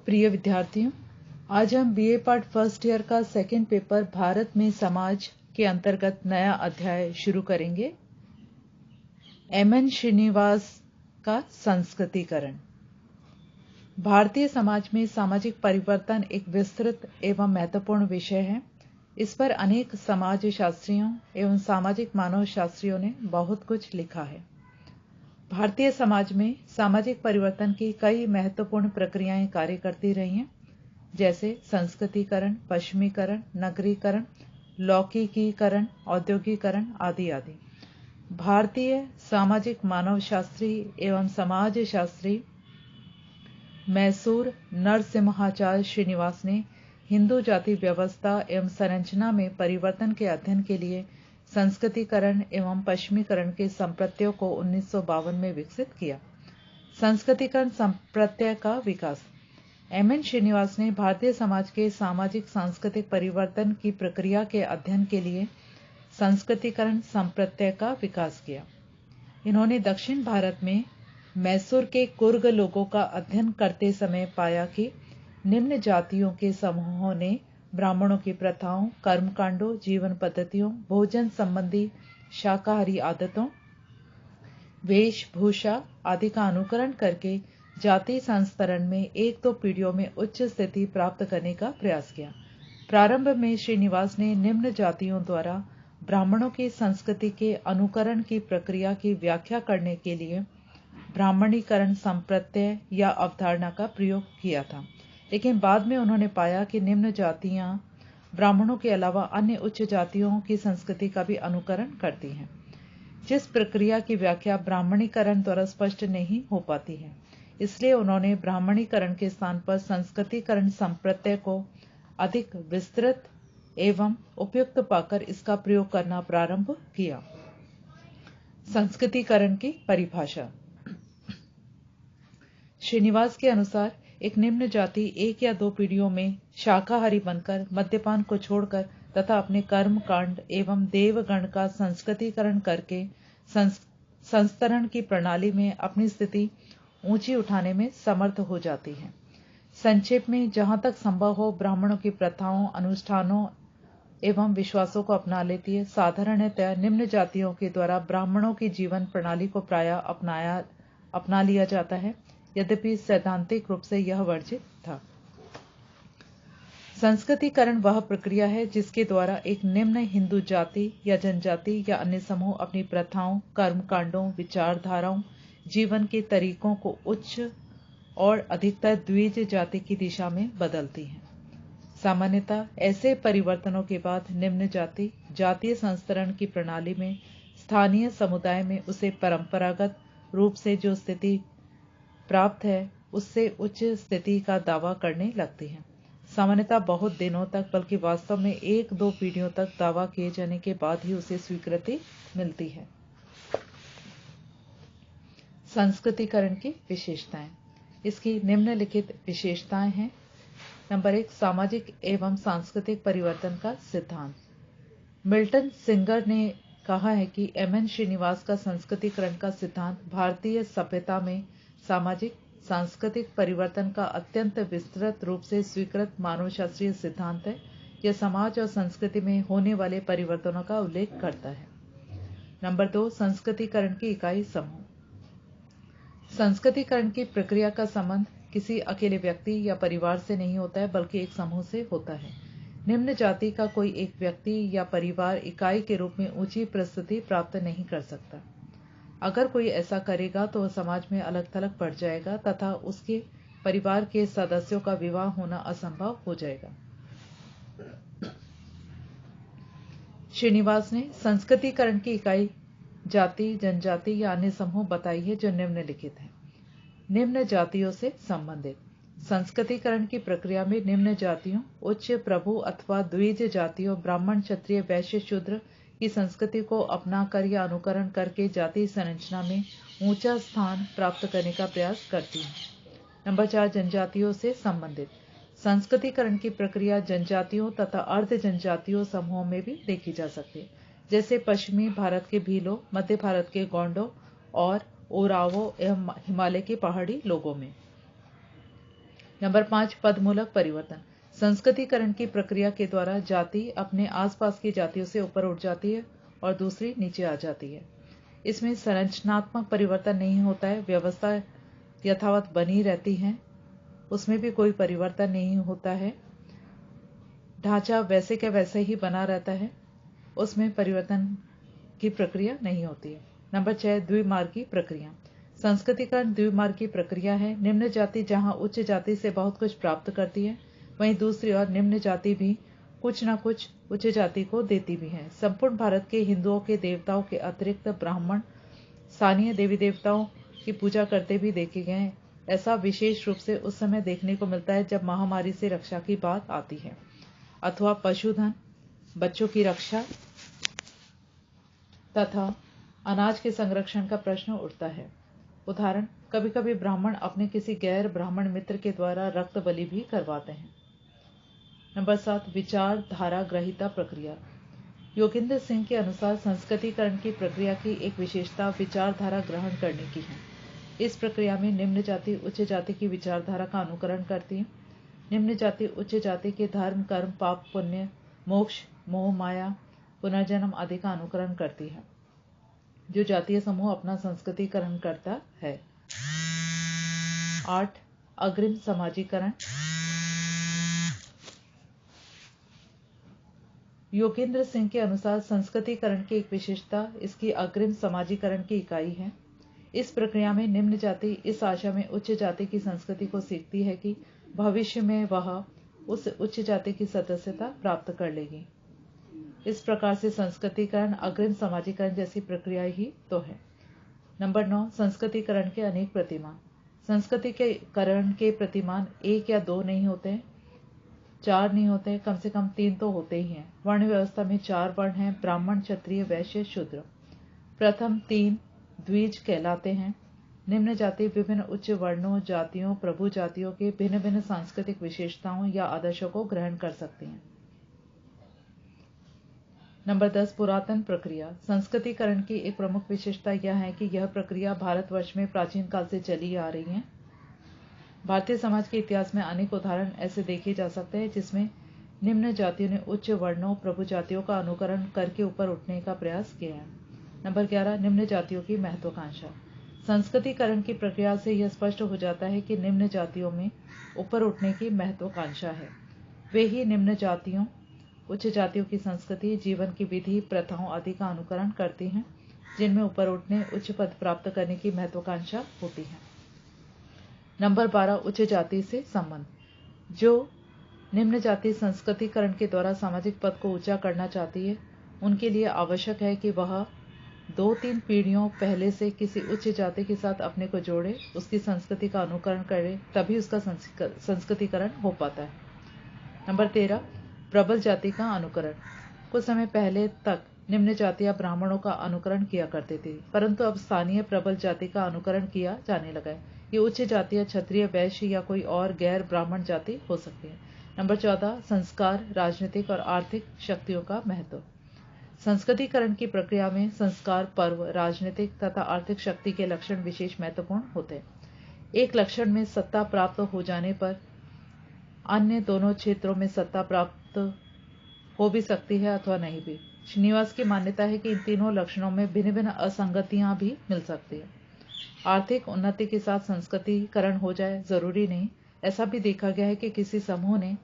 प्रिय विद्यार्थियों, आज हम बीए पार्ट फर्स्ट ईयर का सेकंड पेपर भारत में समाज के अंतर्गत नया अध्याय शुरू करेंगे। एमएन श्रीनिवास का संस्कृतिकरण। भारतीय समाज में सामाजिक परिवर्तन एक विस्तृत एवं महत्वपूर्ण विषय है। इस पर अनेक समाज शास्त्रियों एवं सामाजिक मानव शास्त्रियों ने बहुत कुछ लिखा है। भारतीय समाज में सामाजिक परिवर्तन की कई महत्वपूर्ण प्रक्रियाएं कार्य करती रही हैं, जैसे संस्कृतिकरण, पश्चिमीकरण, नगरीकरण, लौकिकीकरण, औद्योगिकरण आदि आदि। भारतीय सामाजिक मानवशास्त्री एवं समाजशास्त्री मैसूर नरसिम्हाचार्य श्रीनिवास ने हिंदू जाति व्यवस्था एवं संरचना में परिवर्तन के अध्ययन के लिए संस्कृतिकरण एवं पश्चिमीकरण के संप्रत्ययों को 1952 में विकसित किया। संस्कृतिकरण संप्रत्यय का विकास। एमएन श्रीनिवास ने भारतीय समाज के सामाजिक सांस्कृतिक परिवर्तन की प्रक्रिया के अध्ययन के लिए संस्कृतिकरण संप्रत्यय का विकास किया। इन्होंने दक्षिण भारत में मैसूर के कुर्ग लोगों का अध्ययन करते समय पाया कि निम्न जातियों के समूहों ने ब्राह्मणों की प्रथाओं, कर्मकांडों, जीवन पद्धतियों, भोजन संबंधी शाकाहारी आदतों, वेशभूषा आदि का अनुकरण करके जाति संस्तरण में एक दो पीढ़ियों में उच्च स्थिति प्राप्त करने का प्रयास किया। प्रारंभ में श्रीनिवास ने निम्न जातियों द्वारा ब्राह्मणों की संस्कृति के अनुकरण की प्रक्रिया की व्याख्या करने के लिए ब्राह्मणीकरण संप्रत्यय या अवधारणा का प्रयोग किया था, लेकिन बाद में उन्होंने पाया कि निम्न जातियां ब्राह्मणों के अलावा अन्य उच्च जातियों की संस्कृति का भी अनुकरण करती हैं, जिस प्रक्रिया की व्याख्या ब्राह्मणीकरण द्वारा स्पष्ट नहीं हो पाती है। इसलिए उन्होंने ब्राह्मणीकरण के स्थान पर संस्कृतिकरण संप्रत्यय को अधिक विस्तृत एवं उपयुक्त पाकर इसका प्रयोग करना प्रारंभ किया। संस्कृतिकरण की परिभाषा। श्रीनिवास के अनुसार एक निम्न जाति एक या दो पीढ़ियों में शाकाहारी बनकर, मद्यपान को छोड़कर तथा अपने कर्म कांड एवं देवगण का संस्कृतिकरण करके संस्तरण की प्रणाली में अपनी स्थिति ऊंची उठाने में समर्थ हो जाती है। संक्षेप में, जहां तक संभव हो ब्राह्मणों की प्रथाओं, अनुष्ठानों एवं विश्वासों को अपना लेती है। साधारणतः निम्न जातियों के द्वारा ब्राह्मणों की जीवन प्रणाली को प्रायः अपना लिया जाता है, यद्यपि सैद्धांतिक रूप से यह वर्जित था। संस्कृतिकरण वह प्रक्रिया है जिसके द्वारा एक निम्न हिंदू जाति या जनजाति या अन्य समूह अपनी प्रथाओं, कर्मकांडों, विचारधाराओं, जीवन के तरीकों को उच्च और अधिकतर द्विज जाति की दिशा में बदलती है। सामान्यतः ऐसे परिवर्तनों के बाद निम्न जाति जातीय संस्तरण की प्रणाली में स्थानीय समुदाय में उसे परंपरागत रूप से जो स्थिति प्राप्त है उससे उच्च स्थिति का दावा करने लगती है। सामान्यतः बहुत दिनों तक, बल्कि वास्तव में एक दो पीढ़ियों तक दावा किए जाने के बाद ही उसे स्वीकृति मिलती है। संस्कृतिकरण की विशेषताएं। इसकी निम्नलिखित विशेषताएं हैं। नंबर 1, सामाजिक एवं सांस्कृतिक परिवर्तन का सिद्धांत। मिल्टन सिंगर ने कहा है कि एमएन श्रीनिवास का संस्कृतिकरण का सिद्धांत भारतीय सभ्यता में सामाजिक सांस्कृतिक परिवर्तन का अत्यंत विस्तृत रूप से स्वीकृत मानवशास्त्रीय सिद्धांत है। यह समाज और संस्कृति में होने वाले परिवर्तनों का उल्लेख करता है। नंबर 2, संस्कृतिकरण की इकाई समूह। संस्कृतिकरण की प्रक्रिया का संबंध किसी अकेले व्यक्ति या परिवार से नहीं होता है, बल्कि एक समूह से होता है। निम्न जाति का कोई एक व्यक्ति या परिवार इकाई के रूप में ऊंची प्रस्थिति प्राप्त नहीं कर सकता। अगर कोई ऐसा करेगा तो वह समाज में अलग थलग पड़ जाएगा तथा उसके परिवार के सदस्यों का विवाह होना असंभव हो जाएगा। श्रीनिवास ने संस्कृतिकरण की इकाई जाति, जनजाति या अन्य समूह बताई है, जो निम्नलिखित है। निम्न जातियों से संबंधित। संस्कृतिकरण की प्रक्रिया में निम्न जातियों, उच्च प्रभु अथवा द्विज जातियों, ब्राह्मण, क्षत्रिय, वैश्य, शूद्र की संस्कृति को अपनाकर या अनुकरण करके जाति संरचना में ऊंचा स्थान प्राप्त करने का प्रयास करती है। नंबर 4, जनजातियों से संबंधित। संस्कृतिकरण की प्रक्रिया जनजातियों तथा अर्ध जनजातियों समूहों में भी देखी जा सकती है, जैसे पश्चिमी भारत के भीलों, मध्य भारत के गोंडों और ओरावो एवं हिमालय के पहाड़ी लोगों में। नंबर 5, पदमूलक परिवर्तन। संस्कृतिकरण की प्रक्रिया के द्वारा जाति अपने आसपास की जातियों से ऊपर उठ जाती है और दूसरी नीचे आ जाती है। इसमें संरचनात्मक परिवर्तन नहीं होता है, व्यवस्था यथावत बनी रहती है, उसमें भी कोई परिवर्तन नहीं होता है, ढांचा वैसे के वैसे ही बना रहता है, उसमें परिवर्तन की प्रक्रिया नहीं होती है। नंबर 6, द्विमार्गी प्रक्रिया। संस्कृतिकरण द्विमार्गी प्रक्रिया है। निम्न जाति जहां उच्च जाति से बहुत कुछ प्राप्त करती है, वहीं दूसरी ओर निम्न जाति भी कुछ न कुछ उच्च जाति को देती भी है। संपूर्ण भारत के हिंदुओं के देवताओं के अतिरिक्त ब्राह्मण स्थानीय देवी देवताओं की पूजा करते भी देखे गए हैं। ऐसा विशेष रूप से उस समय देखने को मिलता है जब महामारी से रक्षा की बात आती है, अथवा पशुधन, बच्चों की रक्षा तथा अनाज के संरक्षण का प्रश्न उठता है। उदाहरण, कभी कभी ब्राह्मण अपने किसी गैर ब्राह्मण मित्र के द्वारा रक्त बलि भी करवाते हैं। नंबर 7, विचारधारा ग्रहिता प्रक्रिया। योगेंद्र सिंह के अनुसार संस्कृतिकरण की प्रक्रिया की एक विशेषता विचारधारा ग्रहण करने की है। इस प्रक्रिया में निम्न जाति उच्च जाति की विचारधारा का अनुकरण करती है। निम्न जाति उच्च जाति के धर्म, कर्म, पाप, पुण्य, मोक्ष, मोह, माया, पुनर्जन्म आदि का अनुकरण करती है, जो जातीय समूह अपना संस्कृतिकरण करता है। 8, अग्रिम समाजीकरण। योगेंद्र सिंह के अनुसार संस्कृतिकरण की एक विशेषता इसकी अग्रिम समाजीकरण की इकाई है। इस प्रक्रिया में निम्न जाति इस आशा में उच्च जाति की संस्कृति को सीखती है कि भविष्य में वह उस उच्च जाति की सदस्यता प्राप्त कर लेगी। इस प्रकार से संस्कृतिकरण अग्रिम समाजीकरण जैसी प्रक्रिया ही तो है। नंबर 9, संस्कृतिकरण के अनेक प्रतिमान। संस्कृतिकरण के प्रतिमान 1 या 2 नहीं होते, 4 नहीं होते, कम से कम 3 तो होते ही हैं। वर्ण व्यवस्था में 4 वर्ण हैं, ब्राह्मण, क्षत्रिय, वैश्य, शूद्र। प्रथम 3 द्विज कहलाते हैं। निम्न जाति विभिन्न उच्च वर्णों, जातियों, प्रभु जातियों के भिन्न भिन्न सांस्कृतिक विशेषताओं या आदर्शों को ग्रहण कर सकती हैं। नंबर 10, पुरातन प्रक्रिया। संस्कृतिकरण की एक प्रमुख विशेषता यह है कि यह प्रक्रिया भारतवर्ष में प्राचीन काल से चली आ रही है। भारतीय समाज के इतिहास में अनेक उदाहरण ऐसे देखे जा सकते हैं जिसमें निम्न जातियों ने उच्च वर्णों, प्रभु जातियों का अनुकरण करके ऊपर उठने का प्रयास किया है। नंबर 11, निम्न जातियों की महत्वाकांक्षा। संस्कृतिकरण की प्रक्रिया से यह स्पष्ट हो जाता है कि निम्न जातियों में ऊपर उठने की महत्वाकांक्षा है। वे ही निम्न जातियों उच्च जातियों की संस्कृति, जीवन की विधि, प्रथाओं आदि का अनुकरण करती हैं, जिनमें ऊपर उठने, उच्च पद प्राप्त करने की महत्वाकांक्षा होती है। नंबर 12, उच्च जाति से संबंध। जो निम्न जाति संस्कृतिकरण के द्वारा सामाजिक पद को ऊंचा करना चाहती है, उनके लिए आवश्यक है कि वह 2-3 पीढ़ियों पहले से किसी उच्च जाति के साथ अपने को जोड़े, उसकी संस्कृति का अनुकरण करे, तभी उसका संस्कृतिकरण हो पाता है। नंबर 13, प्रबल जाति का अनुकरण। कुछ समय पहले तक निम्न जातियां ब्राह्मणों का अनुकरण किया करते थे, परंतु अब स्थानीय प्रबल जाति का अनुकरण किया जाने लगा है। ये उच्च जातियां क्षत्रिय, वैश्य या कोई और गैर ब्राह्मण जाति हो सकती है। नंबर 14, संस्कार, राजनीतिक और आर्थिक शक्तियों का महत्व। संस्कृतिकरण की प्रक्रिया में संस्कार, पर्व, राजनीतिक तथा आर्थिक शक्ति के लक्षण विशेष महत्वपूर्ण होते हैं। एक लक्षण में सत्ता प्राप्त हो जाने पर अन्य दोनों क्षेत्रों में सत्ता प्राप्त हो भी सकती है अथवा नहीं भी। श्रीनिवास की मान्यता है कि इन तीनों लक्षणों में भिन्न भिन्न असंगतियां भी मिल सकती है। आर्थिक उन्नति के साथ संस्कृतिकरण हो जाए जरूरी नहीं। ऐसा भी देखा गया है कि किसी समूह ने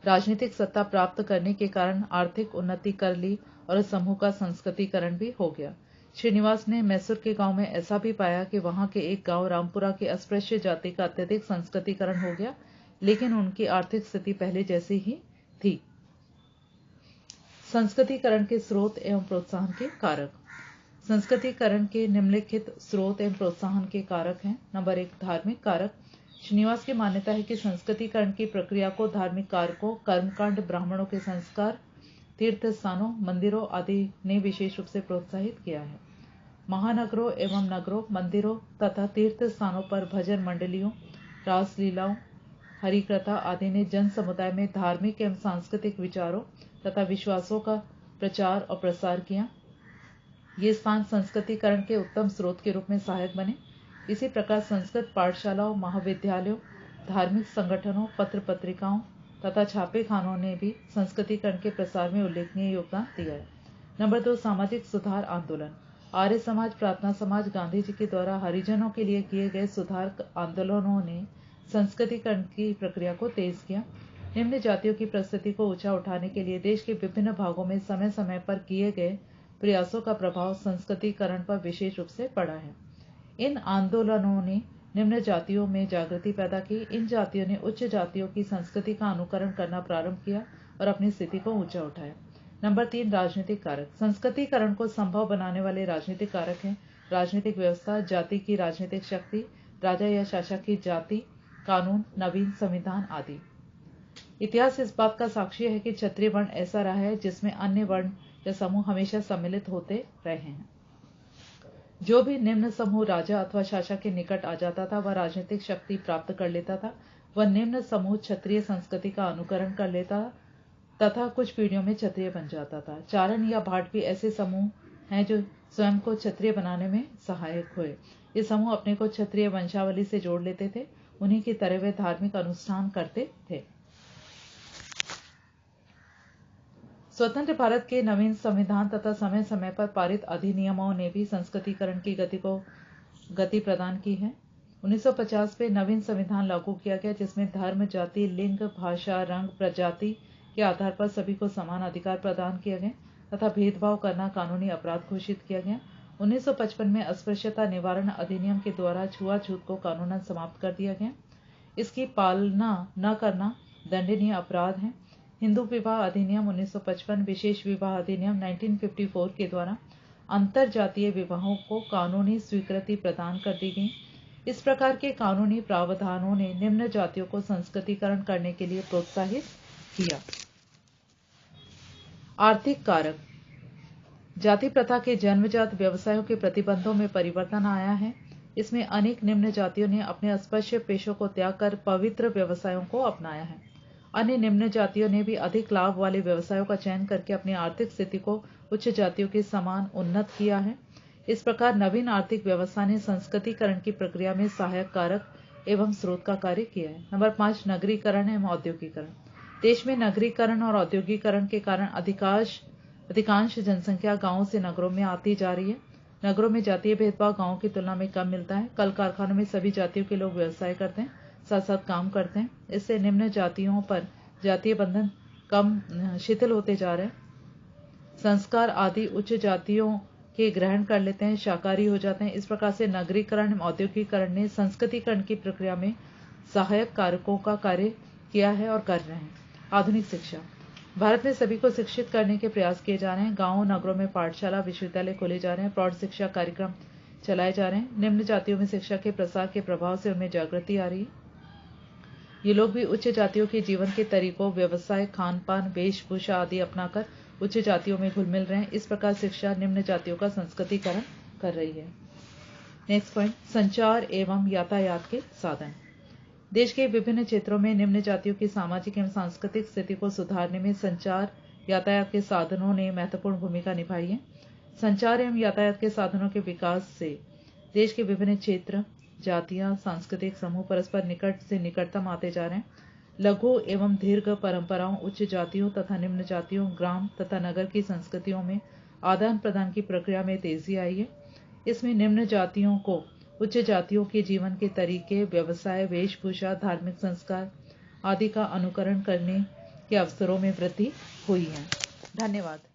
राजनीतिक सत्ता प्राप्त करने के कारण आर्थिक उन्नति कर ली और उस समूह का संस्कृतिकरण भी हो गया। श्रीनिवास ने मैसूर के गांव में ऐसा भी पाया कि वहां के एक गांव रामपुरा के अस्पृश्य जाति का अत्यधिक संस्कृतिकरण हो गया, लेकिन उनकी आर्थिक स्थिति पहले जैसी ही थी। संस्कृतिकरण के स्रोत एवं प्रोत्साहन के कारक। संस्कृतिकरण के निम्नलिखित स्रोत एवं प्रोत्साहन के कारक हैं। नंबर 1, धार्मिक कारक। श्रीनिवास की मान्यता है कि संस्कृतिकरण की प्रक्रिया को धार्मिक कारकों, कर्मकांड, ब्राह्मणों के संस्कार, तीर्थ स्थानों, मंदिरों आदि ने विशेष रूप से प्रोत्साहित किया है। महानगरों एवं नगरों, मंदिरों तथा तीर्थ स्थानों पर भजन मंडलियों, रासलीलाओं, हरिकथा आदि ने जन समुदाय में धार्मिक एवं सांस्कृतिक विचारों तथा विश्वासों का प्रचार और प्रसार किया। ये स्थान संस्कृतिकरण के उत्तम स्रोत के रूप में सहायक बने। इसी प्रकार संस्कृत पाठशालाओं, महाविद्यालयों धार्मिक संगठनों, पत्र पत्रिकाओं तथा छापेखानों ने भी संस्कृतिकरण के प्रसार में उल्लेखनीय योगदान दिया है। नंबर 2, सामाजिक सुधार आंदोलन। आर्य समाज, प्रार्थना समाज, गांधी जी के द्वारा हरिजनों के लिए किए गए सुधार आंदोलनों ने संस्कृतिकरण की प्रक्रिया को तेज किया। निम्न जातियों की परिस्थिति को ऊंचा उठाने के लिए देश के विभिन्न भागों में समय समय पर किए गए प्रयासों का प्रभाव संस्कृतिकरण पर विशेष रूप से पड़ा है। इन आंदोलनों ने निम्न जातियों में जागृति पैदा की। इन जातियों ने उच्च जातियों की संस्कृति का अनुकरण करना प्रारंभ किया और अपनी स्थिति को ऊंचा उठाया। नंबर 3, राजनीतिक कारक। संस्कृतिकरण को संभव बनाने वाले राजनीतिक कारक हैं राजनीतिक व्यवस्था, जाति की राजनीतिक शक्ति, राजा या शासक की जाति, कानून, नवीन संविधान आदि। इतिहास इस बात का साक्षी है कि क्षत्रिय वर्ण ऐसा रहा है जिसमें अन्य वर्ण या समूह हमेशा सम्मिलित होते रहे हैं। जो भी निम्न समूह राजा अथवा शासक के निकट आ जाता था वह राजनीतिक शक्ति प्राप्त कर लेता था। वह निम्न समूह क्षत्रिय संस्कृति का अनुकरण कर लेता तथा कुछ पीढ़ियों में क्षत्रिय बन जाता था। चारण या भाट भी ऐसे समूह हैं जो स्वयं को क्षत्रिय बनाने में सहायक हुए। ये समूह अपने को क्षत्रिय वंशावली से जोड़ लेते थे। उन्हीं की तरह वे धार्मिक अनुष्ठान करते थे। स्वतंत्र भारत के नवीन संविधान तथा समय समय पर पारित अधिनियमों ने भी संस्कृतिकरण की गति को गति प्रदान की है। 1950 में नवीन संविधान लागू किया गया जिसमें धर्म, जाति, लिंग, भाषा, रंग, प्रजाति के आधार पर सभी को समान अधिकार प्रदान किए गए तथा भेदभाव करना कानूनी अपराध घोषित किया गया। 1955 में अस्पृश्यता निवारण अधिनियम के द्वारा छुआछूत को कानूनन समाप्त कर दिया गया। इसकी पालना न करना दंडनीय अपराध है। हिंदू विवाह अधिनियम 1955, विशेष विवाह अधिनियम 1954 के द्वारा अंतर जातीय विवाहों को कानूनी स्वीकृति प्रदान कर दी गई। इस प्रकार के कानूनी प्रावधानों ने निम्न जातियों को संस्कृतिकरण करने के लिए प्रोत्साहित किया। आर्थिक कारक। जाति प्रथा के जन्मजात व्यवसायों के प्रतिबंधों में परिवर्तन आया है। इसमें अनेक निम्न जातियों ने अपने अस्पृश्य पेशों को त्याग कर पवित्र व्यवसायों को अपनाया है। अन्य निम्न जातियों ने भी अधिक लाभ वाले व्यवसायों का चयन करके अपनी आर्थिक स्थिति को उच्च जातियों के समान उन्नत किया है। इस प्रकार नवीन आर्थिक व्यवस्था ने संस्कृतिकरण की प्रक्रिया में सहायक कारक एवं स्रोत का कार्य किया है। नंबर 5, नगरीकरण एवं औद्योगिकरण। देश में नगरीकरण और औद्योगिकरण के कारण अधिकांश जनसंख्या गांवों से नगरों में आती जा रही है। नगरों में जातीय भेदभाव गांवों की तुलना में कम मिलता है। कल कारखानों में सभी जातियों के लोग व्यवसाय करते हैं, साथ साथ काम करते हैं। इससे निम्न जातियों पर जातीय बंधन कम शिथिल होते जा रहे हैं। संस्कार आदि उच्च जातियों के ग्रहण कर लेते हैं, शाकाहारी हो जाते हैं। इस प्रकार से नगरीकरण एवं औद्योगिकरण ने संस्कृतिकरण की प्रक्रिया में सहायक कारकों का कार्य किया है और कर रहे हैं। आधुनिक शिक्षा। भारत में सभी को शिक्षित करने के प्रयास किए जा रहे हैं। गांवों नगरों में पाठशाला, विश्वविद्यालय खोले जा रहे हैं। प्रौढ़ शिक्षा कार्यक्रम चलाए जा रहे हैं। निम्न जातियों में शिक्षा के प्रसार के प्रभाव से उनमें जागृति आ रही है। ये लोग भी उच्च जातियों के जीवन के तरीकों, व्यवसाय, खान पान, वेशभूषा आदि अपनाकर उच्च जातियों में घुल मिल रहे हैं। इस प्रकार शिक्षा निम्न जातियों का संस्कृतिकरण कर रही है। नेक्स्ट पॉइंट, संचार एवं यातायात के साधन। देश के विभिन्न क्षेत्रों में निम्न जातियों की सामाजिक एवं सांस्कृतिक स्थिति को सुधारने में संचार यातायात के साधनों ने महत्वपूर्ण भूमिका निभाई है। संचार एवं यातायात के साधनों के विकास से देश के विभिन्न क्षेत्र, जातियां, सांस्कृतिक समूह परस्पर निकट से निकटतम आते जा रहे हैं। लघु एवं दीर्घ परंपराओं, उच्च जातियों तथा निम्न जातियों, ग्राम तथा नगर की संस्कृतियों में आदान प्रदान की प्रक्रिया में तेजी आई है। इसमें निम्न जातियों को उच्च जातियों के जीवन के तरीके, व्यवसाय, वेशभूषा, धार्मिक संस्कार आदि का अनुकरण करने के अवसरों में वृद्धि हुई है। धन्यवाद।